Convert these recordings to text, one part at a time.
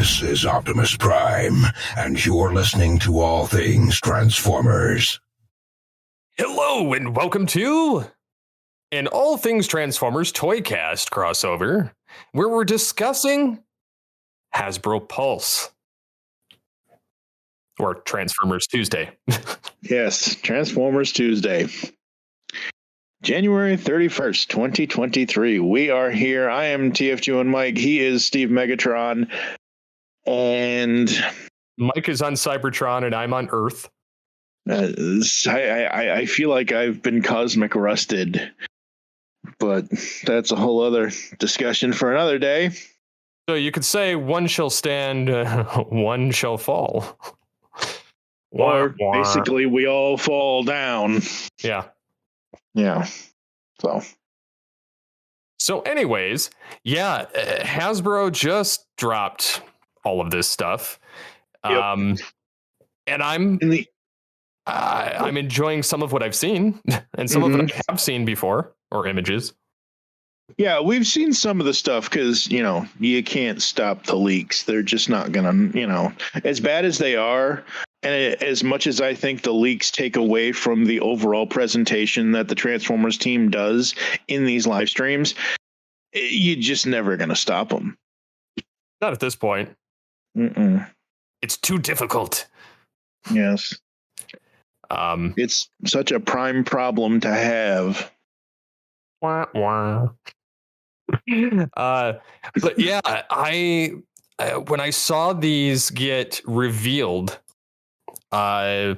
This is Optimus Prime, and you're listening to All Things Transformers. Hello, and welcome to an All Things Transformers Toycast crossover, where we're discussing Hasbro Pulse. Or Transformers Tuesday. Yes, Transformers Tuesday. January 31st, 2023. We are here. I am TFG and Mike. He is Steve Megatron. And Mike is on Cybertron and I'm on Earth. I feel like I've been cosmic rusted, but that's a whole other discussion for another day. So you could say one shall stand, one shall fall. Or basically we all fall down. Yeah. Yeah. So anyways, yeah, Hasbro just dropped all of this stuff. Yep. And I'm enjoying some of what I've seen and some of it I have seen before, or images. Yeah, we've seen some of the stuff because, you can't stop the leaks. They're just not going to, as bad as they are. And as much as I think the leaks take away from the overall presentation that the Transformers team does in these live streams, you're just never going to stop them. Not at this point. It's too difficult. Yes. It's such a prime problem to have. Wah, wah. But yeah, when I saw these get revealed, some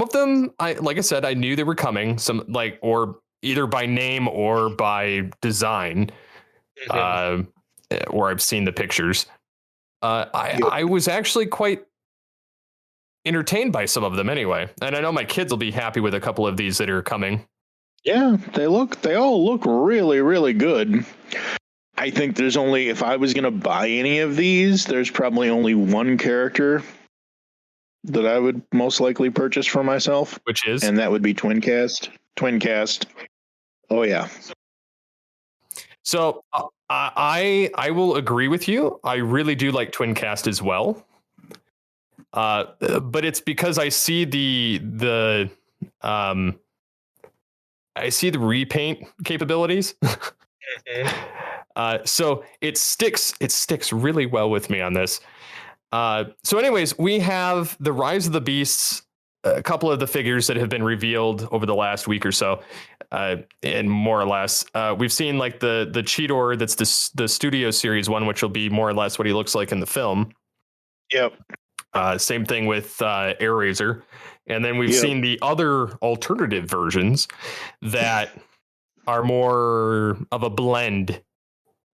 of them, like I said, I knew they were coming. Some or either by name or by design, or I've seen the pictures. I was actually quite entertained by some of them anyway, and I know my kids will be happy with a couple of these that are coming. Yeah, they all look really, really good. I think if I was going to buy any of these, there's probably only one character that I would most likely purchase for myself. Which is? And that would be Twincast. Oh, yeah. So I will agree with you. I really do like Twincast as well. But it's because I see the repaint capabilities. So it sticks really well with me on this. So anyways, we have the Rise of the Beasts, a couple of the figures that have been revealed over the last week or so, and more or less, we've seen like the Cheetor, that's the Studio Series one, which will be more or less what he looks like in the film. Yep. Same thing with Airazor. And then we've seen the other alternative versions that are more of a blend,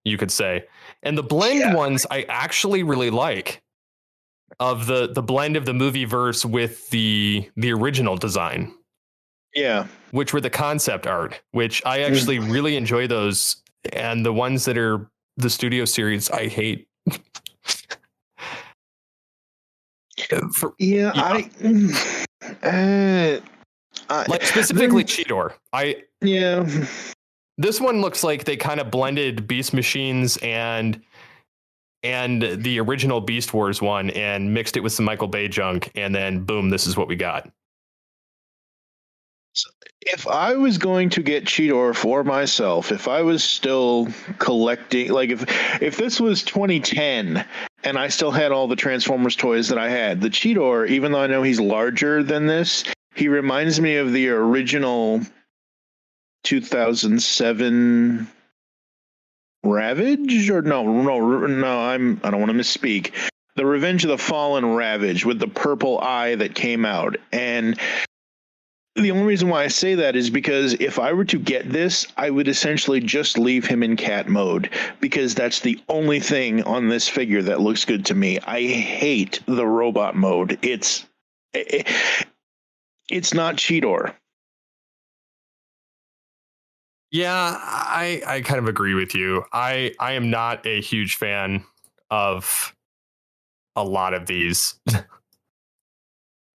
you could say. And the blend ones I actually really like, of the blend of the movie verse with the original design. Yeah. Which were the concept art, which I actually really enjoy those. And the ones that are the Studio Series, I hate. Like specifically Cheetor. This one looks like they kind of blended Beast Machines and the original Beast Wars one and mixed it with some Michael Bay junk, and then boom, this is what we got. If I was going to get Cheetor for myself, if I was still collecting, like if this was 2010 and I still had all the Transformers toys that I had, the Cheetor, even though I know he's larger than this, he reminds me of the original 2007 Ravage, or no, I don't want to misspeak. The Revenge of the Fallen Ravage with the purple eye that came out. And the only reason why I say that is because if I were to get this, I would essentially just leave him in cat mode, because that's the only thing on this figure that looks good to me. I hate the robot mode. It's not Cheetor. Yeah, I kind of agree with you. I am not a huge fan of a lot of these.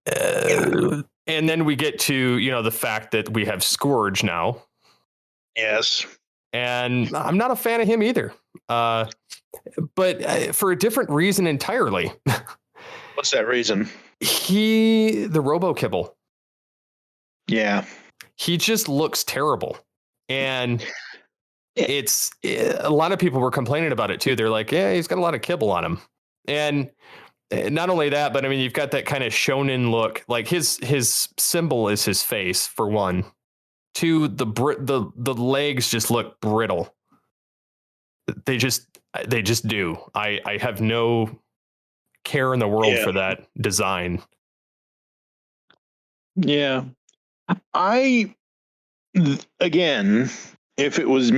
And then we get to, the fact that we have Scourge now. Yes. And I'm not a fan of him either. but for a different reason entirely. What's that reason? The Robo Kibble. Yeah. He just looks terrible. And it's a lot of people were complaining about it too. They're like, yeah, he's got a lot of kibble on him. And not only that, but I mean, you've got that kind of shonen look. Like his symbol is his face, for one. Two, the legs just look brittle. They just do. I have no care in the world for that design. Yeah. Again, if it was,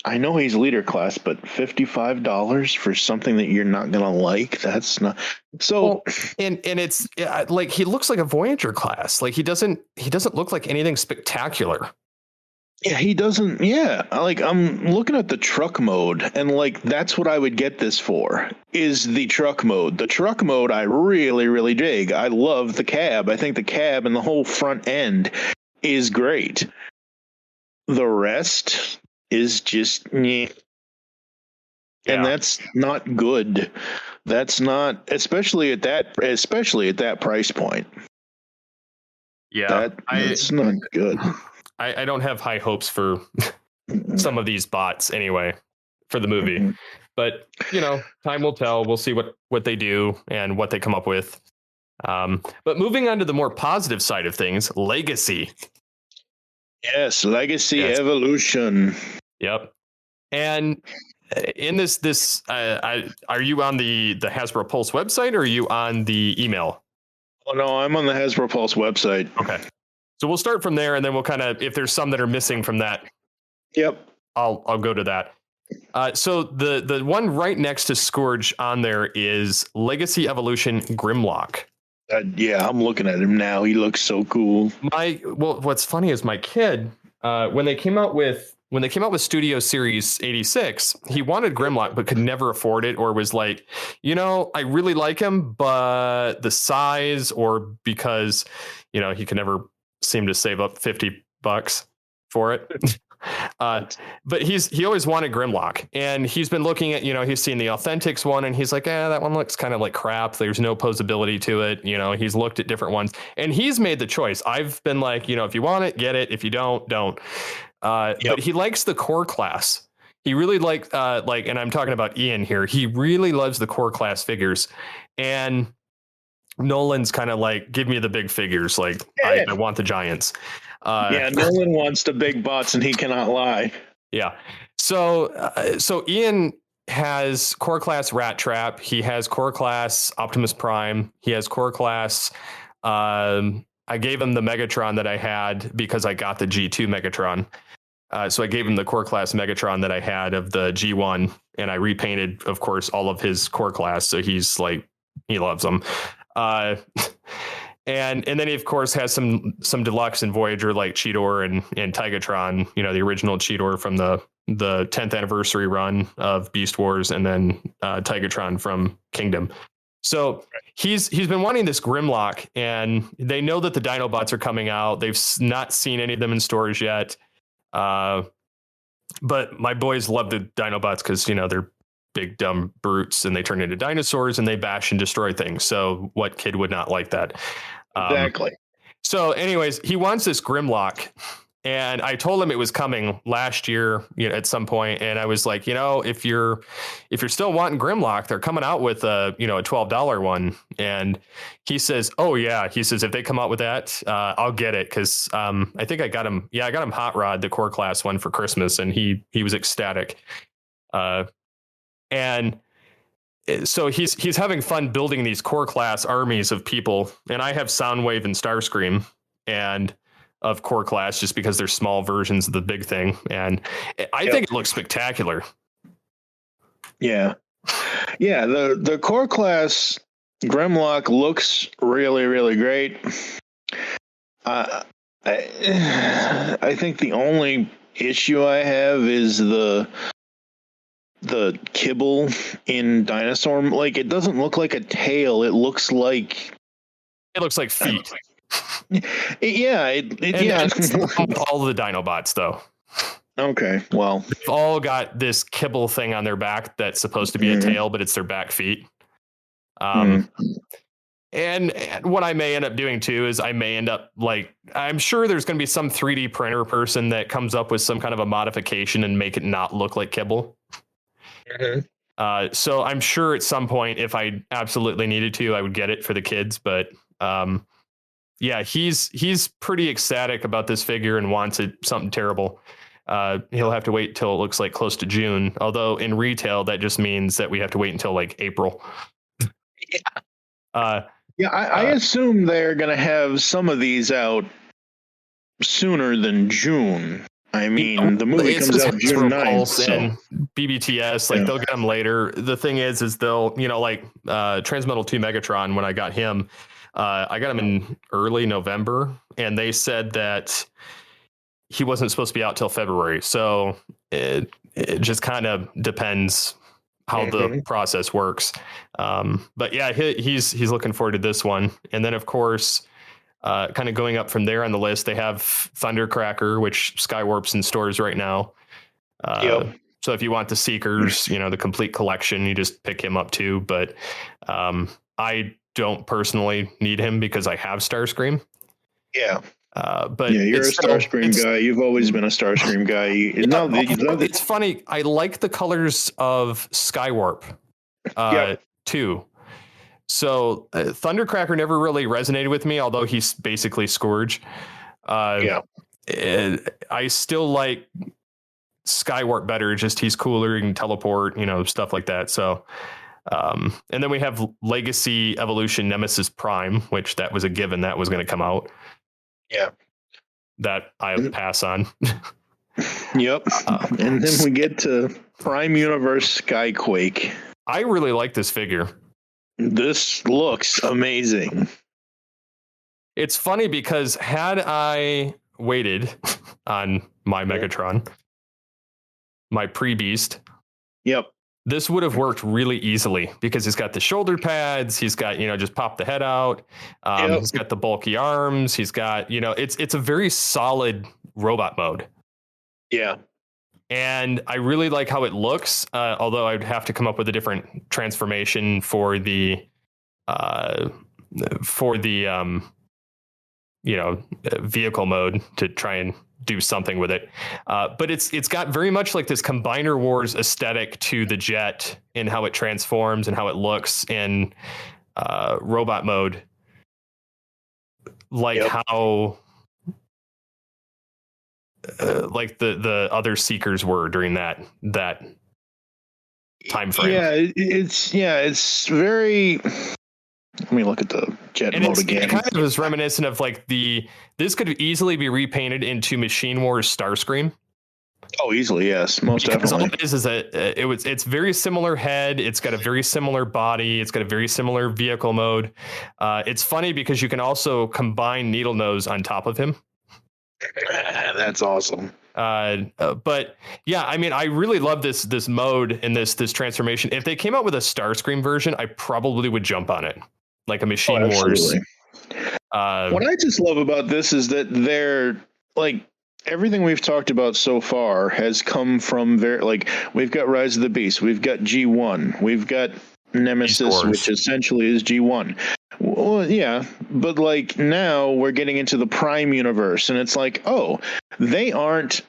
I know he's leader class, but $55 for something that you're not going to like, that's not so. Well, and it's like, he looks like a Voyager class. Like he doesn't look like anything spectacular. Yeah, he doesn't. Yeah, like I'm looking at the truck mode, and like that's what I would get this for, is the truck mode. The truck mode I really, really dig. I love the cab. I think the cab and the whole front end is great. The rest is just, and that's not good. That's not, especially at that price point. Yeah, that's not good. I don't have high hopes for some of these bots anyway for the movie, but time will tell. We'll see what they do and what they come up with. But moving on to the more positive side of things, Legacy. Yes, Legacy Evolution. Yep. And in this, are you on the Hasbro Pulse website, or are you on the email? Oh no, I'm on the Hasbro Pulse website. Okay. So we'll start from there, and then we'll kind of, if there's some that are missing from that, I'll go to that. So the one right next to Scourge on there is Legacy Evolution Grimlock. I'm looking at him now. He looks so cool. What's funny is my kid, when they came out with Studio Series 86, he wanted Grimlock but could never afford it, or was like, I really like him, but the size, or because he could never seem to save up $50 for it. But he always wanted Grimlock, and he's been looking at, he's seen the Authentics one, and he's like, that one looks kind of like crap. There's no posability to it. He's looked at different ones, and he's made the choice. I've been like, if you want it, get it. If you don't. But he likes the core class. He really likes, and I'm talking about Ian here. He really loves the core class figures, and Nolan's kind of like, give me the big figures. Like, I want the giants. Nolan wants the big bots, and he cannot lie. Yeah. So Ian has core class Rat Trap. He has core class Optimus Prime. He has core class. I gave him the Megatron that I had because I got the G2 Megatron. So I gave him the core class Megatron that I had of the G1, and I repainted, of course, all of his core class. So he's like, he loves them. And then he, of course, has some deluxe in Voyager, like Cheetor and Tigatron, the original Cheetor from the 10th anniversary run of Beast Wars, and then Tigatron from Kingdom. So he's been wanting this Grimlock, and they know that the Dinobots are coming out. They've not seen any of them in stores yet. But my boys love the Dinobots because, they're big dumb brutes, and they turn into dinosaurs, and they bash and destroy things. So what kid would not like that? Exactly. So anyways, he wants this Grimlock, and I told him it was coming last year, at some point. And I was like, if you're still wanting Grimlock, they're coming out with a $12 one. And he says, oh yeah. He says, if they come out with that, I'll get it. Cause, I think I got him Hot Rod, the core class one, for Christmas. And he was ecstatic. And so he's having fun building these core class armies of people. And I have Soundwave and Starscream and of core class, just because they're small versions of the big thing. And I think it looks spectacular. Yeah. Yeah. The core class Grimlock looks really, really great. I think the only issue I have is the kibble in dinosaur. Like, it doesn't look like a tail. It looks like feet. Yeah. That's all the Dinobots, though. Okay, well, they've all got this kibble thing on their back that's supposed to be a tail, but it's their back feet. And what I may end up doing too is I may end up I'm sure there's going to be some 3D printer person that comes up with some kind of a modification and make it not look like kibble. So I'm sure at some point, if I absolutely needed to, I would get it for the kids. But yeah, he's pretty ecstatic about this figure and wants it something terrible. He'll have to wait till it looks like close to June. Although in retail, that just means that we have to wait until like April. I assume they're going to have some of these out sooner than June. I mean, the movie comes out June 9th. So. And BBTS, they'll get them later. The thing is they'll, Transmetal 2 Megatron, when I got him, I got him in early November, and they said that he wasn't supposed to be out till February. So it just kind of depends how the process works. But yeah, he's looking forward to this one. And then of course, kind of going up from there on the list, they have Thundercracker, which Skywarp's in stores right now. So if you want the Seekers, the complete collection, you just pick him up too. But I don't personally need him because I have Starscream. Yeah. But you're a Starscream guy. You've always been a Starscream guy. It's funny. I like the colors of Skywarp too. So Thundercracker never really resonated with me, although he's basically Scourge. I still like Skywarp better. Just he's cooler. He can teleport, stuff like that. So, and then we have Legacy Evolution Nemesis Prime, which that was a given that was going to come out. Yeah. That I pass on. Yep. And then we get to Prime Universe Skyquake. I really like this figure. This looks amazing. It's funny because had I waited on my Megatron, my pre-beast. Yep. This would have worked really easily because he's got the shoulder pads. He's got, just pop the head out. He's got the bulky arms. He's got, it's a very solid robot mode. Yeah. And I really like how it looks. Although I'd have to come up with a different transformation for the vehicle mode to try and do something with it. But it's got very much like this Combiner Wars aesthetic to the jet in how it transforms and how it looks in robot mode. How like the other Seekers were during that time frame. Yeah, it's very. Let me look at the jet mode again. It kind of is reminiscent of this could easily be repainted into Machine Wars Starscream. Oh, easily, yes, most because definitely. All it is that it's very similar head. It's got a very similar body. It's got a very similar vehicle mode. It's funny because you can also combine Needle Nose on top of him. That's awesome. But yeah, I mean, I really love this mode and this transformation. If they came out with a Starscream version, I probably would jump on it, like a Machine Wars. What I just love about this is that they're everything we've talked about so far has come from we've got Rise of the Beast, we've got G1, we've got Nemesis, which essentially is G1. Well, yeah, but now we're getting into the Prime universe, and it's they aren't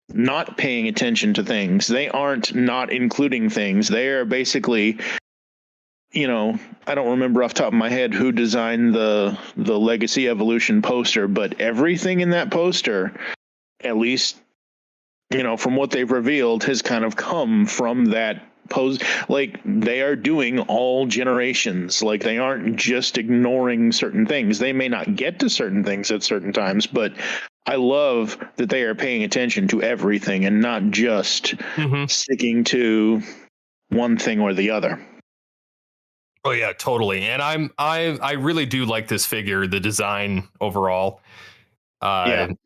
not paying attention to things. They aren't not including things. They are basically, I don't remember off the top of my head who designed the Legacy Evolution poster, but everything in that poster, at least, from what they've revealed, has kind of come from that pose. They are doing all generations. They aren't just ignoring certain things. They may not get to certain things at certain times, but I love that they are paying attention to everything and not just sticking to one thing or the other. Oh yeah, totally. And I really do like this figure, the design overall. I'm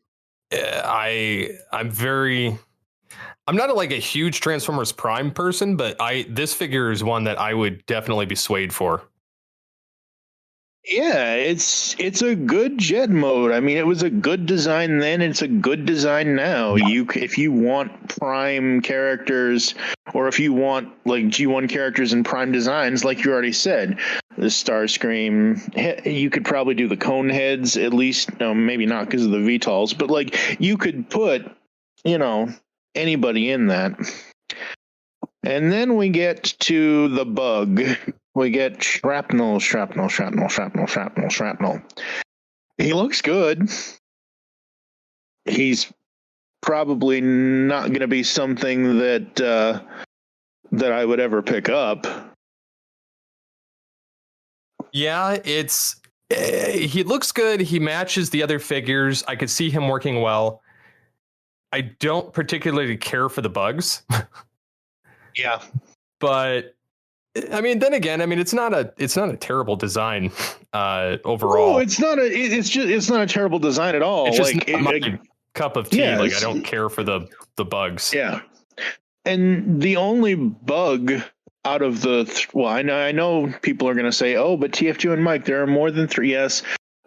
not a huge Transformers Prime person, but this figure is one that I would definitely be swayed for. Yeah, it's a good jet mode. I mean, it was a good design then. It's a good design now. If you want Prime characters, or if you want like G1 characters in Prime designs, like you already said, the Starscream, you could probably do the cone heads at least. No, maybe not because of the VTOLs, but like you could put, anybody in that. And then we get to the bug. We get Shrapnel. He looks good. He's probably not going to be something that I would ever pick up. Yeah, he looks good. He matches the other figures. I could see him working well. I don't particularly care for the bugs. Yeah, but I mean, then again, it's not a terrible design overall. No, it's not a terrible design at all. It's just not my cup of tea. Yeah, like I don't care for the bugs. Yeah, and the only bug out of the I know people are going to say, oh, but TF2 and Mike, there are more than 3. Yes,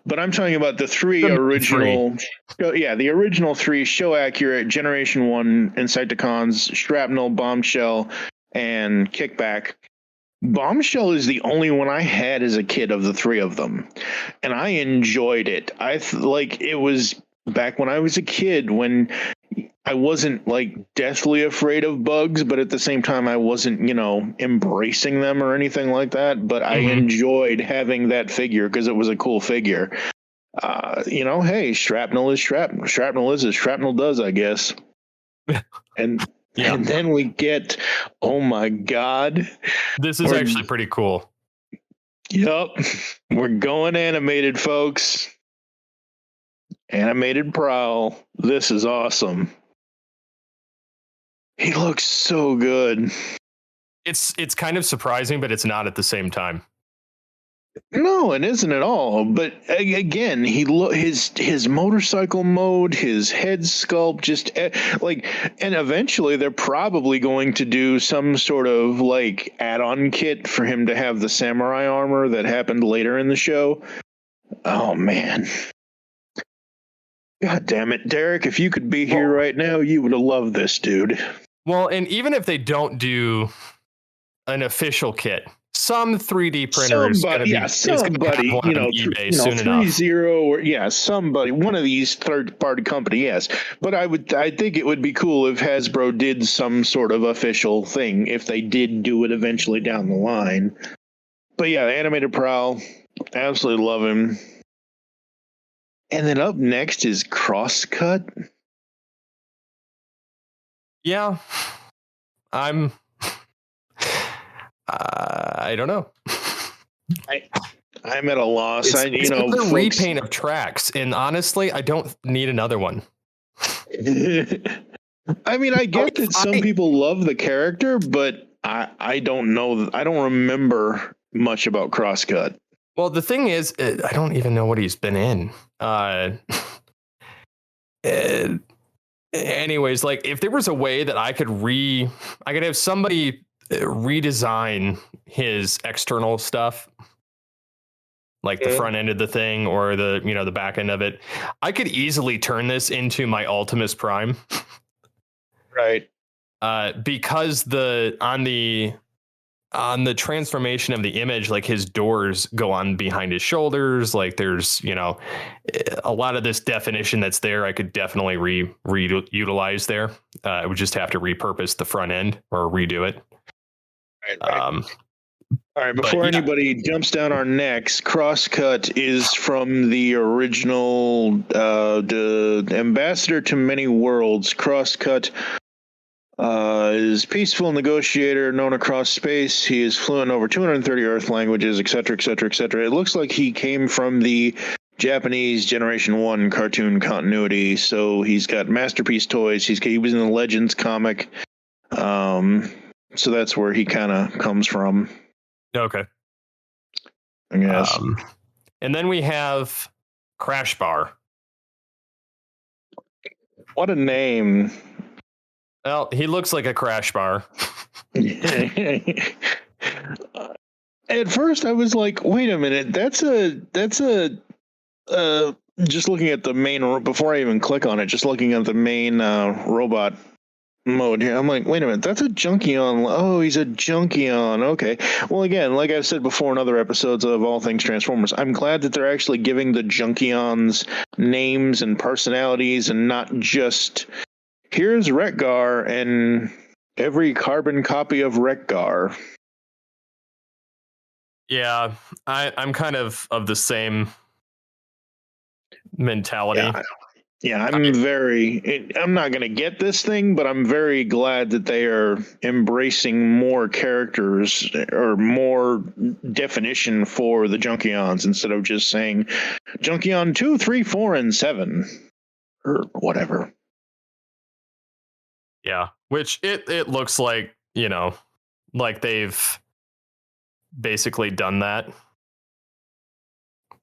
but I'm talking about the 3 original. Yeah, the original 3 show accurate Generation 1 Insecticons, Shrapnel, Bombshell, and Kickback. Bombshell is the only one I had as a kid of the 3 of them, and I enjoyed it. It was back when I was a kid, when I wasn't like deathly afraid of bugs, but at the same time I wasn't, embracing them or anything like that. But I enjoyed having that figure because it was a cool figure. Hey, shrapnel is shrapnel. Shrapnel is as shrapnel does, I guess. And then we get, oh my God. This is actually pretty cool. Yep. We're going animated, folks. Animated Prowl. This is awesome. He looks so good. It's kind of surprising, but it's not at the same time. No, it isn't at all. But again, his motorcycle mode, his head sculpt, just and eventually they're probably going to do some sort of like add-on kit for him to have the samurai armor that happened later in the show. Oh man. God damn it, Derek, if you could be here right now, you would have loved this, dude. Well, and even if they don't do an official kit, some 3D printer is going to be on eBay soon enough. Somebody, one of these third-party company, yes. But I think it would be cool if Hasbro did some sort of official thing, if they did do it eventually down the line. But yeah, Animated Prowl, absolutely love him. And then up next is Crosscut. Yeah, I don't know. I'm at a loss. It's a repaint of tracks, and honestly, I don't need another one. I mean, I get that some people love the character, but I don't know. I don't remember much about Crosscut. Well, the thing is, I don't even know what he's been in. Anyways, like if there was a way that I could have somebody redesign his external stuff, like the front end of the thing or the back end of it, I could easily turn this into my Optimus Prime. Right. Because on the transformation of the image, like his doors go on behind his shoulders. Like there's, a lot of this definition that's there. I could definitely reutilize there. I would just have to repurpose the front end or redo it. Right. All right. Before anybody jumps down our necks, Crosscut is from the original, the Ambassador to Many Worlds. Crosscut is peaceful negotiator known across space. He is fluent in over 230 Earth languages, etc., etc., etc. It looks like he came from the Japanese Generation 1 cartoon continuity, so he's got Masterpiece toys. He was in the Legends comic, so that's where he kind of comes from. Okay. I guess. And then we have Crash Bar. What a name. Well, he looks like a crash bar. And At first, I was like, "Wait a minute, that's a." Just looking at the main before I even click on it, just looking at the main robot mode here, I'm like, wait a minute, that's a Junkion. Oh, he's a Junkion. Okay. Well, again, like I've said before in other episodes of All Things Transformers, I'm glad that they're actually giving the Junkions names and personalities and not just here's Rekgar and every carbon copy of Rekgar. Yeah, I'm kind of the same mentality. Yeah, I'm not going to get this thing, but I'm very glad that they are embracing more characters or more definition for the Junkions instead of just saying Junkion 2, 3, 4, and 7 or whatever. Yeah, which it looks like, like they've basically done that.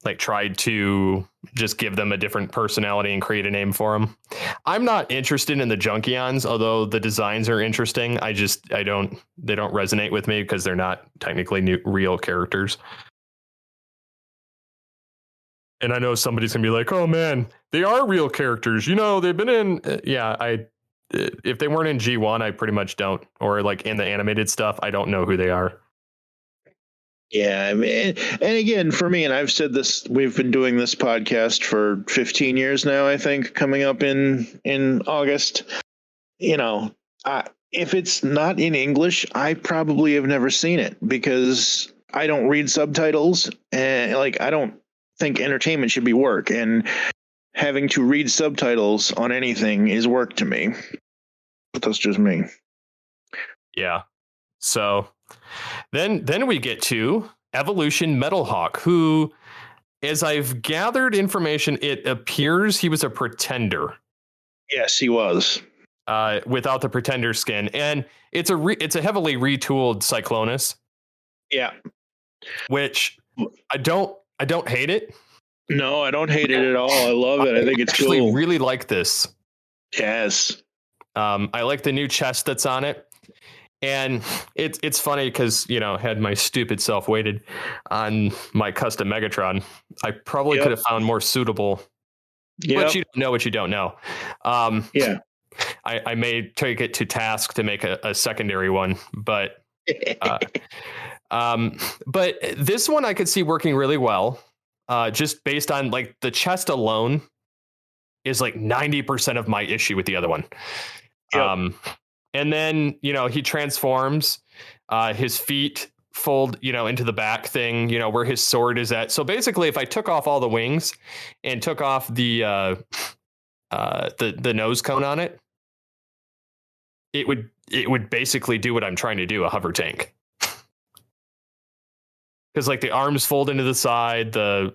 Like tried to just give them a different personality and create a name for them. I'm not interested in the Junkions, although the designs are interesting. They don't resonate with me because they're not technically real characters. And I know somebody's gonna be like, "Oh man, they are real characters." They've been in. If they weren't in G1, I pretty much don't, or like in the animated stuff, I don't know who they are. Yeah, I mean, and again, for me, and I've said this, we've been doing this podcast for 15 years now, I think, coming up in August. If it's not in English, I probably have never seen it because I don't read subtitles, and I don't think entertainment should be work, and having to read subtitles on anything is work to me. But that's just me. Yeah. So then we get to Evolution Metalhawk, who, as I've gathered information, it appears he was a pretender. Yes, he was. Without the pretender skin, and it's a heavily retooled Cyclonus. Yeah. Which I don't hate it. No, I don't hate it at all. I love it. I think it's cool. I actually really like this. Yes. I like the new chest that's on it. And it's funny because, had my stupid self waited on my custom Megatron, I probably could have found more suitable. But you don't know what you don't know. Yeah. I may take it to task to make a secondary one, but but this one I could see working really well, just based on like the chest alone is like 90% of my issue with the other one. Yep. And then, he transforms, his feet fold, into the back thing, where his sword is at. So basically, if I took off all the wings and took off the nose cone on it, it would basically do what I'm trying to do, a hover tank. Because like the arms fold into the side, the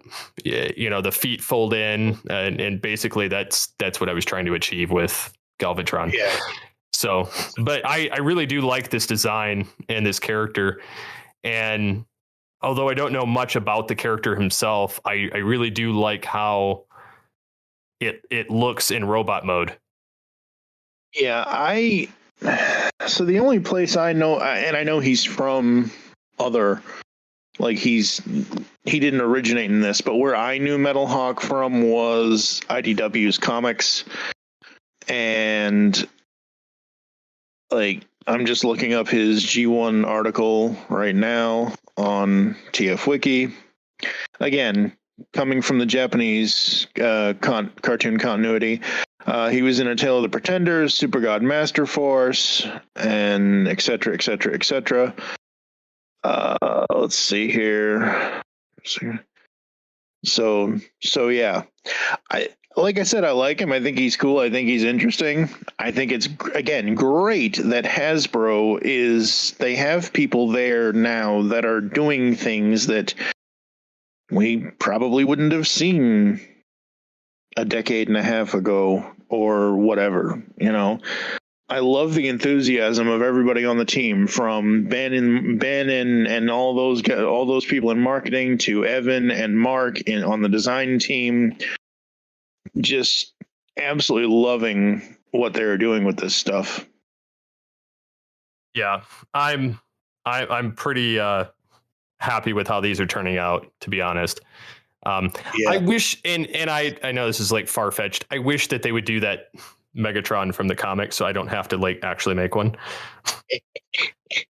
feet fold in, and basically that's what I was trying to achieve with Galvatron. Yeah. So, but I really do like this design and this character. And although I don't know much about the character himself, I really do like how it looks in robot mode. Yeah, so the only place I know, and I know he's from other, like he didn't originate in this, but where I knew Metalhawk from was IDW's comics. And like, I'm just looking up his G1 article right now on TF Wiki. Again, coming from the Japanese cartoon continuity, he was in A Tale of the Pretenders, Super God Master Force, and et cetera, et cetera, et cetera. Let's see here. So yeah. Like I said, I like him. I think he's cool. I think he's interesting. I think it's, again, great that Hasbro they have people there now that are doing things that we probably wouldn't have seen a decade and a half ago or whatever, I love the enthusiasm of everybody on the team, from Ben and all those people in marketing to Evan and Mark on the design team. Just absolutely loving what they're doing with this stuff. Yeah, I'm pretty happy with how these are turning out, to be honest. I wish, and I know this is like far fetched. I wish that they would do that Megatron from the comics, so I don't have to like actually make one.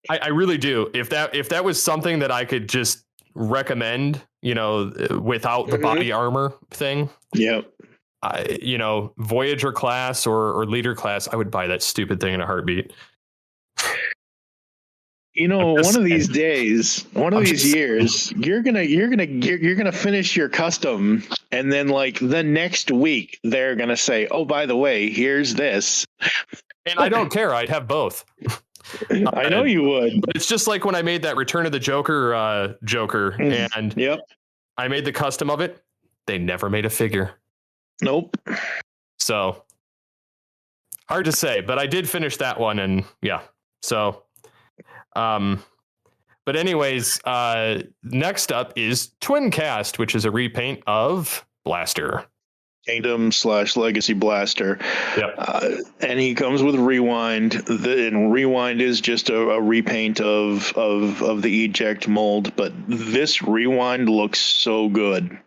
I really do. If that was something that I could just recommend, without the body armor thing. Yep. Voyager class or leader class, I would buy that stupid thing in a heartbeat. One of these days, years, you're gonna finish your custom, and then like the next week, they're gonna say, "Oh, by the way, here's this." And I don't care. I'd have both. I know you would. But it's just like when I made that Return of the Joker, and yep, I made the custom of it. They never made a figure. Nope. So hard to say, but I did finish that one, and yeah. So. But anyways, next up is Twincast, which is a repaint of Blaster. Kingdom/Legacy Blaster. Yep. And he comes with Rewind. And Rewind is just a repaint of the eject mold, but this Rewind looks so good.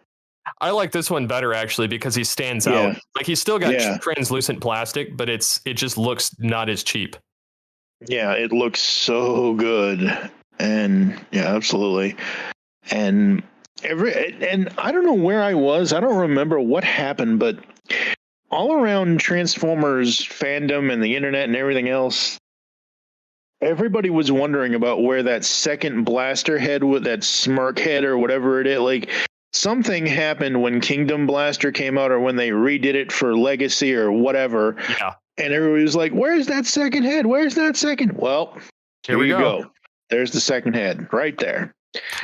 I like this one better actually because he stands out. Like he's still got translucent plastic, but it just looks not as cheap. Yeah, it looks so good. And yeah, absolutely. And I don't know where I was. I don't remember what happened, but all around Transformers fandom and the internet and everything else, everybody was wondering about where that second blaster head with that smirk head or whatever it is, like something happened when Kingdom Blaster came out or when they redid it for Legacy or whatever. Yeah. And everybody was like, where's that second head? Where's that second? Well, here you go. There's the second head right there.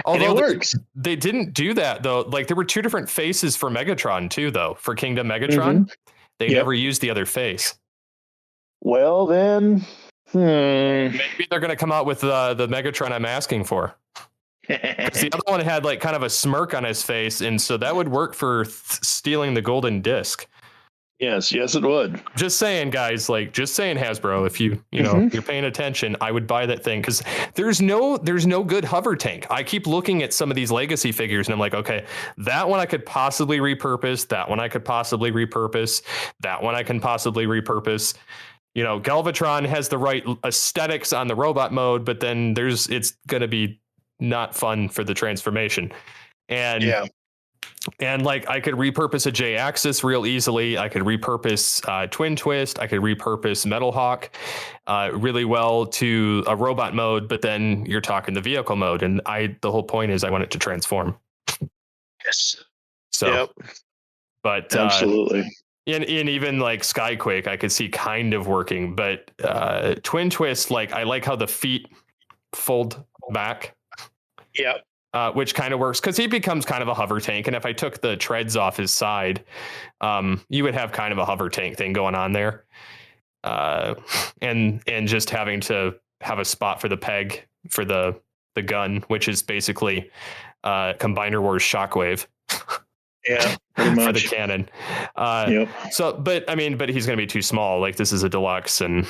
Although it works. They didn't do that, though. Like there were two different faces for Megatron, too, though. For Kingdom Megatron, they never used the other face. Well, then. Maybe they're going to come out with the Megatron I'm asking for. Because the other one had like kind of a smirk on his face. And so that would work for stealing the golden disc. Yes, it would. Just saying, guys, just saying, Hasbro, if you're paying attention, I would buy that thing because there's no good hover tank. I keep looking at some of these legacy figures and I'm like, okay, that one I could possibly repurpose. That one I could possibly repurpose. That one I can possibly repurpose. Galvatron has the right aesthetics on the robot mode, but then it's going to be not fun for the transformation. And like I could repurpose a J-axis real easily. I could repurpose Twin Twist. I could repurpose Metalhawk really well to a robot mode. But then you're talking the vehicle mode, and the whole point is I want it to transform. Yes. So, but absolutely. And even like Skyquake, I could see kind of working. But Twin Twist, like I like how the feet fold back. Yep. Which kind of works because he becomes kind of a hover tank. And if I took the treads off his side, you would have kind of a hover tank thing going on there. And just having to have a spot for the peg for the gun, which is basically Combiner Wars Shockwave. Yeah, pretty much. For the cannon. So, but he's going to be too small. Like this is a deluxe and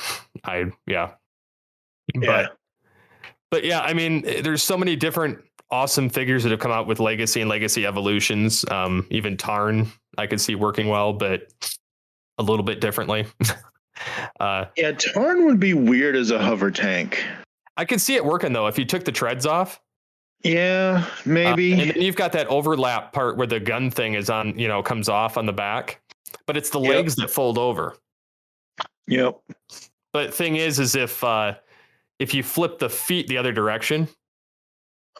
But yeah, I mean, there's so many different awesome figures that have come out with Legacy and Legacy Evolutions. Even Tarn, I could see working well, but a little bit differently. Tarn would be weird as a hover tank. I could see it working though if you took the treads off. Yeah, maybe. And then you've got that overlap part where the gun thing is on, comes off on the back, but it's the legs that fold over. Yep. But thing is if you flip the feet the other direction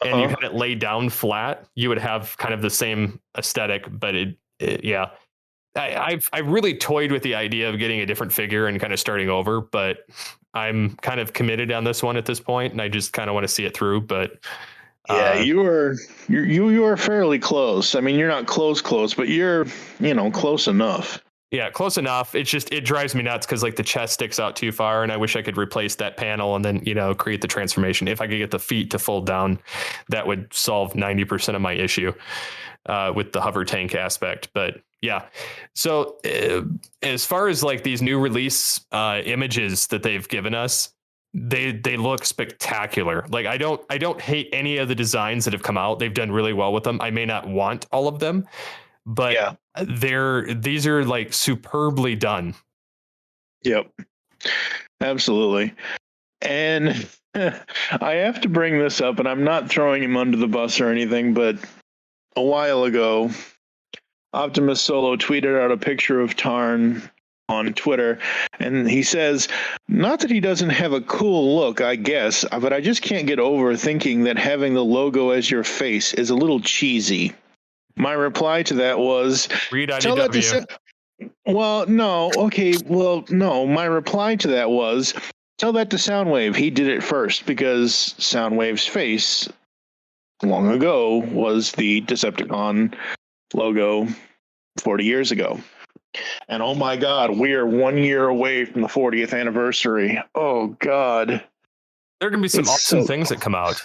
and you had it laid down flat, you would have kind of the same aesthetic, but I've really toyed with the idea of getting a different figure and kind of starting over, but I'm kind of committed on this one at this point, and I just kind of want to see it through. But you are fairly close. I mean, you're not close, but you're close enough. Yeah, close enough. It's just, it drives me nuts because like the chest sticks out too far, and I wish I could replace that panel and then, create the transformation. If I could get the feet to fold down, that would solve 90% of my issue with the hover tank aspect. But yeah, so as far as like these new release images that they've given us, they look spectacular. Like I don't hate any of the designs that have come out. They've done really well with them. I may not want all of them, but these are like superbly done. Yep. Absolutely. And I have to bring this up, and I'm not throwing him under the bus or anything, but a while ago, Optimus Solo tweeted out a picture of Tarn on Twitter, and he says, not that he doesn't have a cool look, I guess, but I just can't get over thinking that having the logo as your face is a little cheesy. My reply to that was, read IDW. Well, no. Okay. Well, no. My reply to that was, tell that to Soundwave. He did it first because Soundwave's face long ago was the Decepticon logo 40 years ago. And oh my God, we are 1 year away from the 40th anniversary. Oh God. There are going to be some awesome things that come out.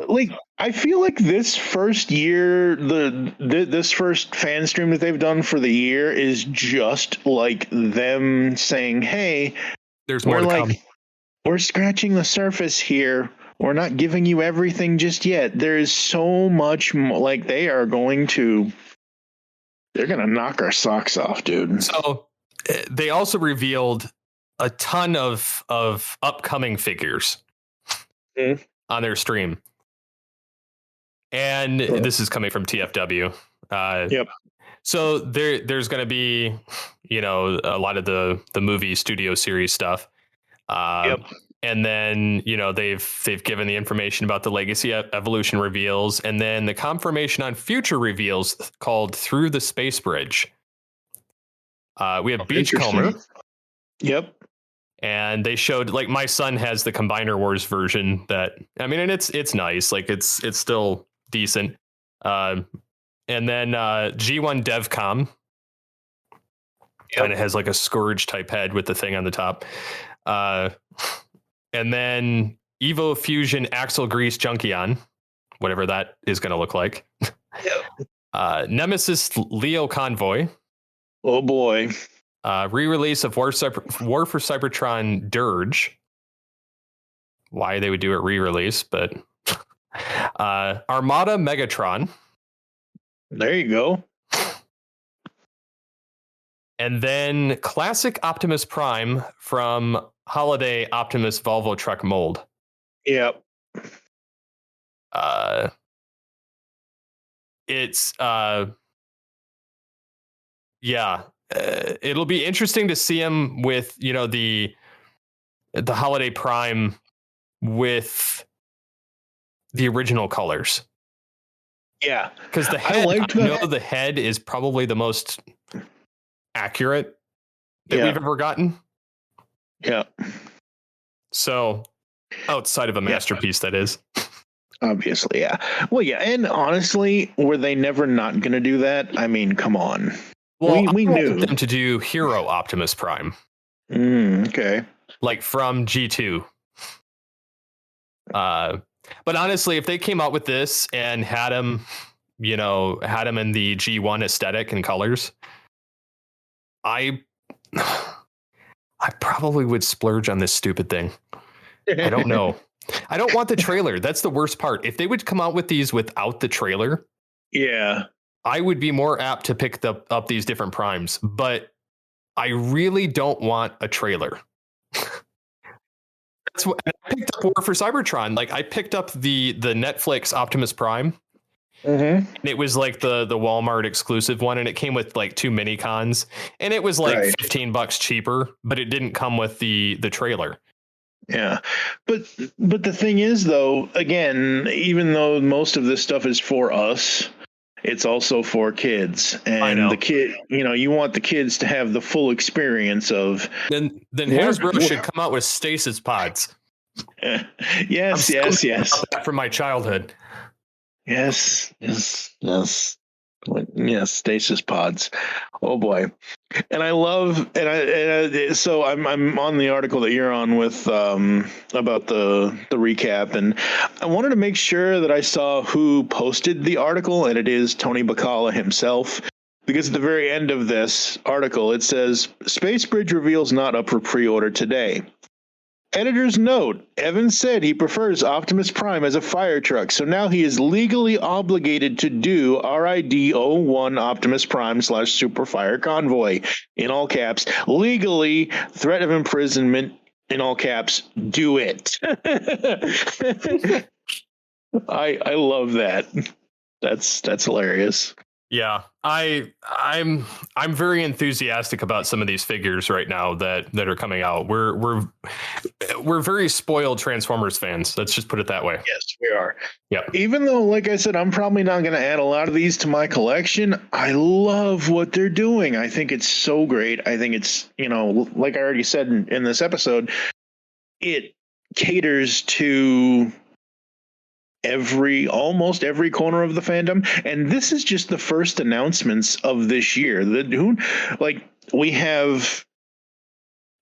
Like, I feel like this first year, this first fan stream that they've done for the year is just like them saying, "Hey, there's more to come. We're scratching the surface here. We're not giving you everything just yet. There is so much more. Like they're going to knock our socks off, dude." So they also revealed a ton of upcoming figures on their stream. And this is coming from TFW. Yep. So there's going to be, a lot of the movie studio series stuff. Yep. And then, they've given the information about the Legacy Evolution reveals, and then the confirmation on future reveals called Through the Space Bridge. We have Beachcomber. Yep. And they showed, like, my son has the Combiner Wars version and it's nice. Like it's still decent. And then G1 DevCom kind of has like a Scourge type head with the thing on the top. And then Evo Fusion Axle Grease Junkion, whatever that is going to look like. Yep. Nemesis Leo Convoy. Oh boy. Re-release of War for Cybertron Dirge. Why they would do a re-release, but Armada Megatron. There you go. And then classic Optimus Prime from Holiday Optimus Volvo truck mold. Yep. It'll be interesting to see him with, the Holiday Prime with the original colors. Yeah. Because the head, the head is probably the most accurate that we've ever gotten. Yeah. So outside of a masterpiece, that is. Obviously, yeah. Well, yeah. And honestly, were they never not going to do that? I mean, come on. Well, we knew them to do Hero Optimus Prime. Okay. Like from G2. But honestly, if they came out with this and had him in the G1 aesthetic and colors, I probably would splurge on this stupid thing. I don't know. I don't want the trailer. That's the worst part. If they would come out with these without the trailer, I would be more apt to pick up these different primes. But I really don't want a trailer. That's what I picked up War for Cybertron. Like I picked up the Netflix Optimus Prime. And it was like the Walmart exclusive one, and it came with like 2 mini cons, and it was like $15 cheaper, but it didn't come with the trailer. Yeah. But the thing is, though, again, even though most of this stuff is for us, it's also for kids. And the kid, you want the kids to have the full experience of. Then Hasbro should come out with stasis pods. Yes. From my childhood. Yes, stasis pods. Oh boy. And I love, so I'm on the article that you're on with about the recap, and I wanted to make sure that I saw who posted the article, and it is Tony Bacala himself, because at the very end of this article it says Space Bridge reveals not up for pre-order today. Editor's note, Evan said he prefers Optimus Prime as a fire truck, so now he is legally obligated to do RID-01 Optimus Prime / Super Fire Convoy, in all caps. Legally, threat of imprisonment, in all caps, do it. I love that. That's hilarious. Yeah, I'm very enthusiastic about some of these figures right now that are coming out. We're very spoiled Transformers fans. Let's just put it that way. Yes, we are. Yeah. Even though, like I said, I'm probably not going to add a lot of these to my collection, I love what they're doing. I think it's so great. I think it's, like I already said in this episode, it caters to almost every corner of the fandom, and this is just the first announcements of this year. We have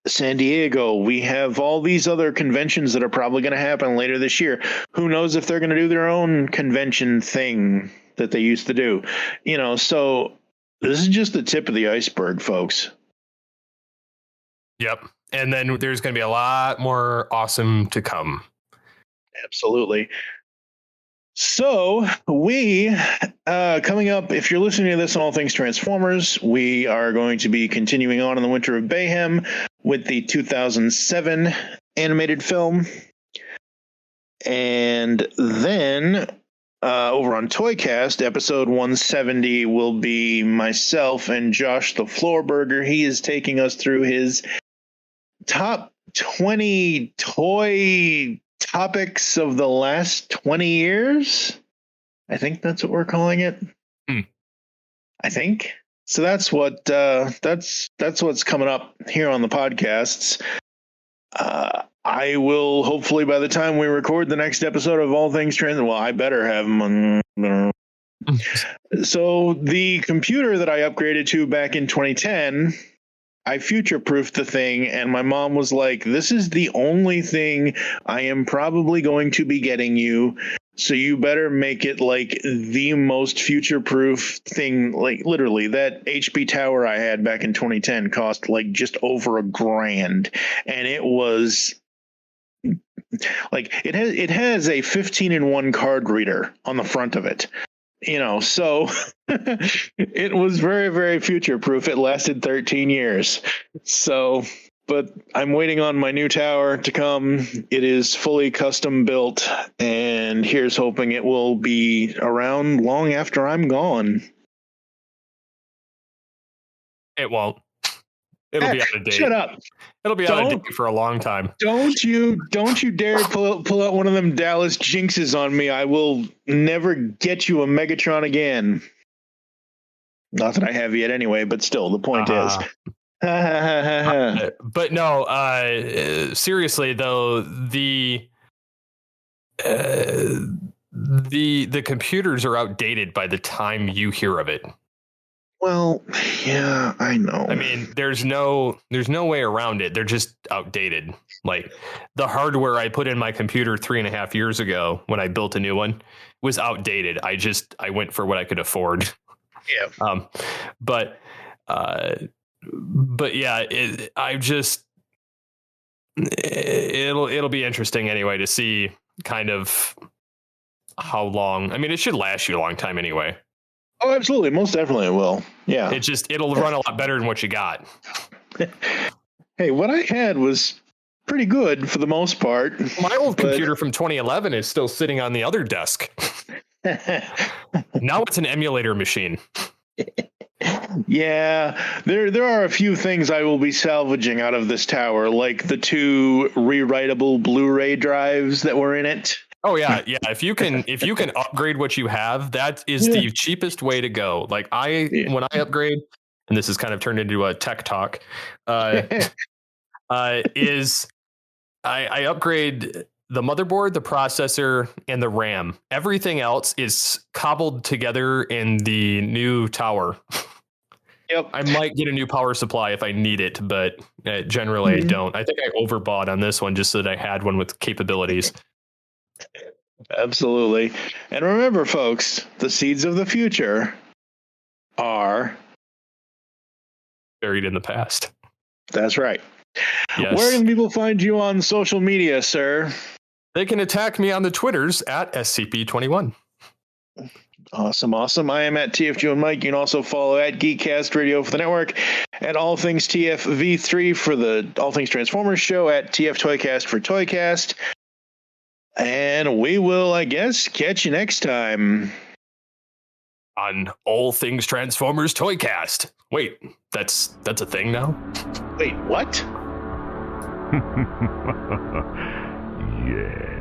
San Diego, we have all these other conventions that are probably going to happen later this year. Who knows if they're going to do their own convention thing that they used to do, so this is just the tip of the iceberg, folks. Yep. And then there's going to be a lot more awesome to come. Absolutely. So we, coming up, if you're listening to this on All Things Transformers, we are going to be continuing on in the Winter of Mayhem with the 2007 animated film. And then over on Toycast, episode 170 will be myself and Josh the Floorburger. He is taking us through his top 20 toy topics of the last 20 years. I think that's what we're calling it. I think so. That's what that's what's coming up here on the podcasts. I will hopefully, by the time we record the next episode of All Things Trans, well, I better have them on. So the computer that I upgraded to back in 2010, I future-proofed the thing, and my mom was like, this is the only thing I am probably going to be getting you, so you better make it like the most future-proof thing. Like, literally, that HP tower I had back in 2010 cost like just over $1,000, and it was like, it has a 15-in-1 card reader on the front of it. So it was very, very future proof. It lasted 13 years. So, but I'm waiting on my new tower to come. It is fully custom built, and here's hoping it will be around long after I'm gone. It won't. It'll be out of date. Shut up. It'll be out of date for a long time. Don't you dare pull out one of them Dallas jinxes on me. I will never get you a Megatron again. Not that I have yet anyway, but still, the point is. But no, seriously though, the computers are outdated by the time you hear of it. Well, yeah, I know. I mean, there's no way around it. They're just outdated. Like, the hardware I put in my computer 3.5 years ago when I built a new one was outdated. I went for what I could afford. Yeah. But yeah, it'll be interesting anyway to see kind of how long. I mean, it should last you a long time anyway. Oh, absolutely. Most definitely it will. Yeah. It'll run a lot better than what you got. Hey, what I had was pretty good for the most part. My old computer from 2011 is still sitting on the other desk. Now it's an emulator machine. Yeah, there are a few things I will be salvaging out of this tower, like the 2 rewritable Blu-ray drives that were in it. Oh yeah. If you can upgrade what you have, that is the cheapest way to go. Like when I upgrade, and this has kind of turned into a tech talk, is I upgrade the motherboard, the processor, and the RAM. Everything else is cobbled together in the new tower. Yep. I might get a new power supply if I need it, but generally I don't. I think I overbought on this one just so that I had one with capabilities. Absolutely. And remember, folks, the seeds of the future are buried in the past. That's right. Yes. Where can people find you on social media, sir? They can attack me on the Twitters at SCP21. Awesome. I am at TFG and Mike. You can also follow at Geekcast Radio for the network, at All Things TFV3 for the All Things Transformers show, at TF Toycast for Toycast. And we will, I guess, catch you next time On All Things Transformers Toycast. Wait, that's a thing now? Wait, what? Yes.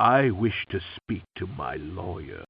I wish to speak to my lawyer.